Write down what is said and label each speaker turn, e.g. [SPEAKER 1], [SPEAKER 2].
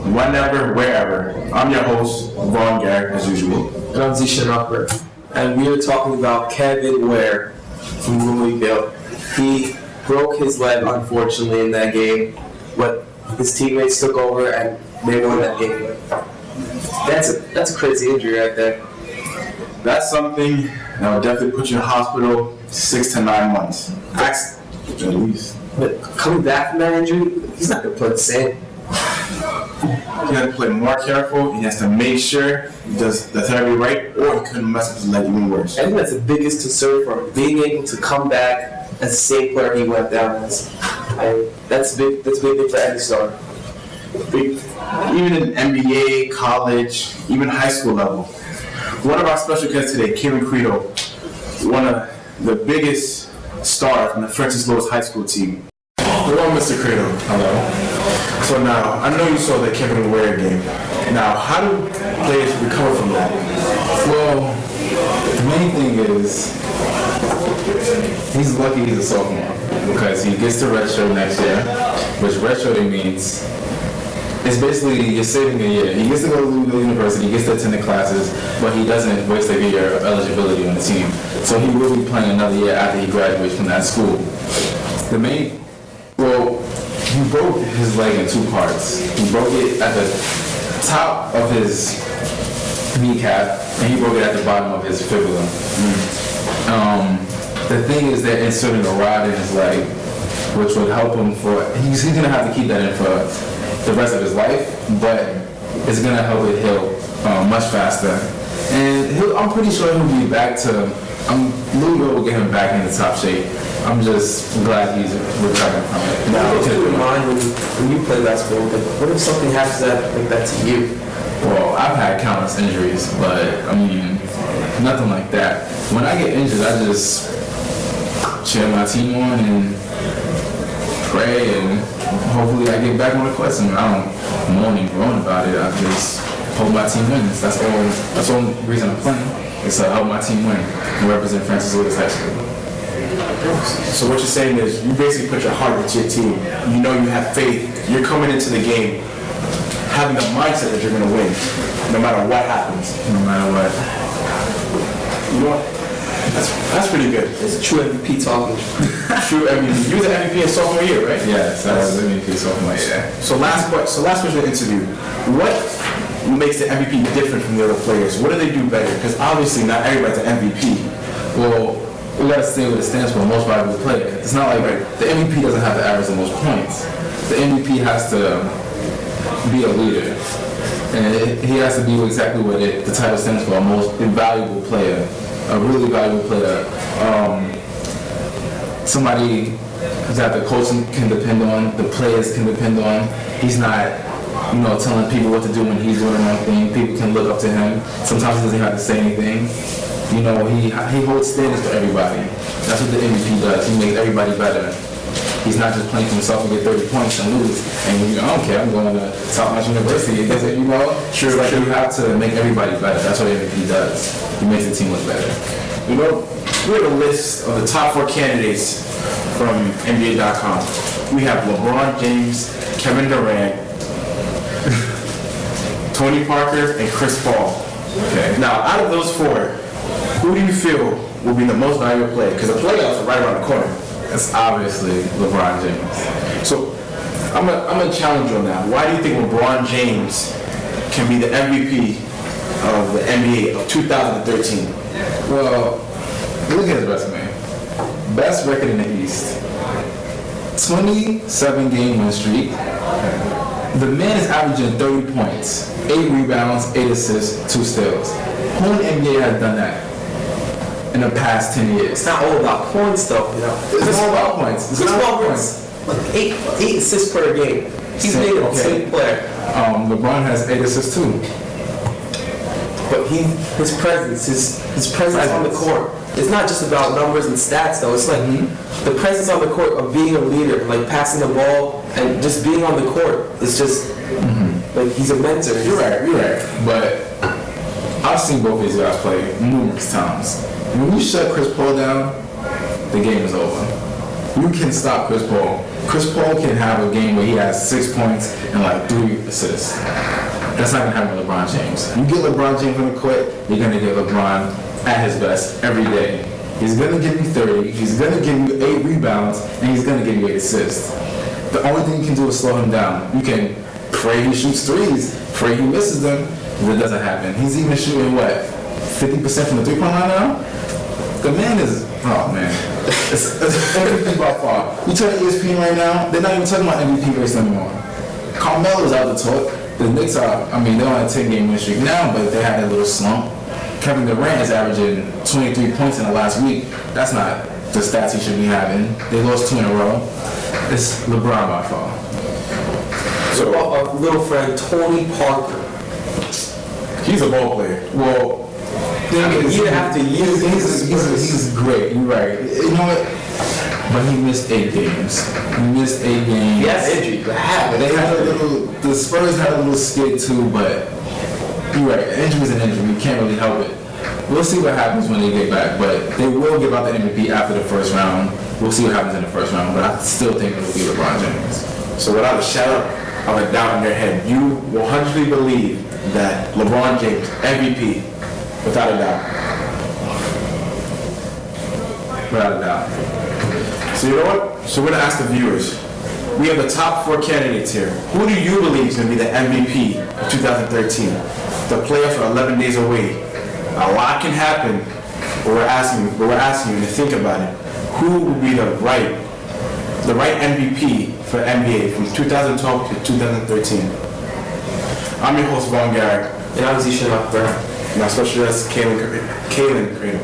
[SPEAKER 1] whenever, wherever. I'm your host, Vaughn, Garrick, as usual.
[SPEAKER 2] And I'm Zeeshan, Akbar. And we are talking about Kevin Ware from VReal. He broke his leg, unfortunately, in that game, but his teammates took over and they won that game. That's a crazy injury right there.
[SPEAKER 1] That's something that will definitely put you in the hospital 6 to 9 months. At least.
[SPEAKER 2] But coming back from that injury, he's not going to play the same.
[SPEAKER 1] He has to play more careful. He has to make sure he does the therapy right, or he couldn't mess up his leg even worse.
[SPEAKER 2] I think that's the biggest concern for him, being able to come back as the same player he went down as. That's a big thing for any star.
[SPEAKER 1] Even in NBA, college, even high school level. One of our special guests today, Kevin Credo, one of the biggest stars from the Francis Lewis High School team. Hello, Mr. Credo. Hello. So now, I know you saw the Kevin Ware game. Now, how do players recover from that?
[SPEAKER 3] Well, the main thing is he's lucky he's a sophomore because he gets to redshirt next year, which redshirting means it's basically you're saving a year. He gets to go to Louisville University, he gets to attend the classes, but he doesn't waste a year of eligibility on the team. So he will be playing another year after he graduates from that school. He broke his leg in 2 parts. He broke it at the top of his kneecap, and he broke it at the bottom of his fibula. The thing is they're inserting a rod in his leg, which would help him he's going to have to keep that in for the rest of his life, but it's going to help it heal much faster. And I'm pretty sure he'll be back to, Louisville will get him back in the top shape. I'm just glad he's recovering from it.
[SPEAKER 2] Now, keep in mind when you play basketball, what if something happens like that to you?
[SPEAKER 3] Well, I've had countless injuries, but nothing like that. When I get injured, I just cheer my team on and pray, and hopefully I get back on the court. And I don't moan and groan about it. I just hope my team wins. That's the only reason I'm playing, is to help my team win and represent Francis Lewis High School.
[SPEAKER 1] So what you're saying is you basically put your heart into your team. You know you have faith. You're coming into the game having the mindset that you're going to win, no matter what happens.
[SPEAKER 3] No matter what.
[SPEAKER 1] You know what? That's pretty good.
[SPEAKER 2] It's a true MVP talking.
[SPEAKER 1] True MVP. You were the MVP in sophomore year, right?
[SPEAKER 3] Yes, I was the MVP sophomore year.
[SPEAKER 1] So last question of the interview. What makes the MVP different from the other players? What do they do better? Because obviously not everybody's an MVP.
[SPEAKER 3] Well, we gotta stay what it stands for, most valuable player. It's not like the MVP doesn't have to average the most points. The MVP has to be a leader. And he has to be exactly what the title stands for, a most invaluable player. A really valuable player. Somebody that the coach can depend on, the players can depend on. He's not, telling people what to do when he's doing the wrong thing. People can look up to him. Sometimes he doesn't have to say anything. He holds standards for everybody. That's what the MVP does. He makes everybody better. He's not just playing for himself and get 30 points and lose. And I don't care, I'm going to South University. It doesn't, Sure. You have to make everybody better. That's what the MVP does. He makes the team look better.
[SPEAKER 1] We have a list of the top 4 candidates from NBA.com. We have LeBron James, Kevin Durant, Tony Parker, and Chris Paul. Okay. Now, out of those 4, who do you feel will be the most valuable player? Because the playoffs are right around the corner.
[SPEAKER 3] It's obviously LeBron James.
[SPEAKER 1] So I'm gonna challenge you on that. Why do you think LeBron James can be the MVP of the NBA of 2013?
[SPEAKER 3] Well, look at his resume. Best record in the East. 27-game win streak. The man is averaging 30 points, 8 rebounds, 8 assists, 2 steals. Who in the NBA has done that in the past 10 years?
[SPEAKER 2] It's not all about points, though.
[SPEAKER 3] It's all about points.
[SPEAKER 2] Chris Paul gets like 8 assists per game. He's made a team player.
[SPEAKER 3] LeBron has 8 assists too.
[SPEAKER 2] But his presence on the court. It's not just about numbers and stats, though. It's like the presence on the court of being a leader, like passing the ball and just being on the court. It's just like he's a mentor.
[SPEAKER 3] You're right. But I've seen both these guys play numerous times. When you shut Chris Paul down, the game is over. You can stop Chris Paul. Chris Paul can have a game where he has 6 points and like 3 assists. That's not gonna happen with LeBron James. You get LeBron James on the court, you're gonna get LeBron at his best every day. He's gonna give you 30, he's gonna give you 8 rebounds, and he's gonna give you 8 assists. The only thing you can do is slow him down. You can pray he shoots threes, pray he misses them, but it doesn't happen. He's even shooting what, 50% from the 3-point line now? The man is, oh man, it's MVP by far. You turn ESPN right now, they're not even talking about MVP race anymore. Carmelo's out the talk. The Knicks are, I mean, they're on a 10-game win streak now, but they had a little slump. Kevin Durant is averaging 23 points in the last week. That's not the stats he should be having. They lost 2 in a row. It's LeBron by far.
[SPEAKER 2] So our little friend Tony Parker.
[SPEAKER 3] He's a ball player. Well,
[SPEAKER 2] You have to use
[SPEAKER 3] he's great. You're right. You know what? But he missed 8 games. He missed 8 games.
[SPEAKER 2] He has injury.
[SPEAKER 3] They had a little. The Spurs had a little skid too, but you're right. Injury is an injury. You can't really help it. We'll see what happens when they get back, but they will give out the MVP after the first round. We'll see what happens in the first round, but I still think it'll be LeBron James.
[SPEAKER 1] So without a shadow of a doubt in your head, you 100% believe that LeBron James, MVP, without a doubt.
[SPEAKER 3] Without a doubt.
[SPEAKER 1] So you know what? So we're gonna ask the viewers. We have the top 4 candidates here. Who do you believe is gonna be the MVP of 2013? The playoffs are 11 days away. A lot can happen, but we're asking you to think about it. Who would be the right MVP for NBA from 2012 to 2013? I'm your host, Vaughn Garrick.
[SPEAKER 2] And I'm Zeeshan Akbar.
[SPEAKER 1] And our special guest, Kaylin Cradle.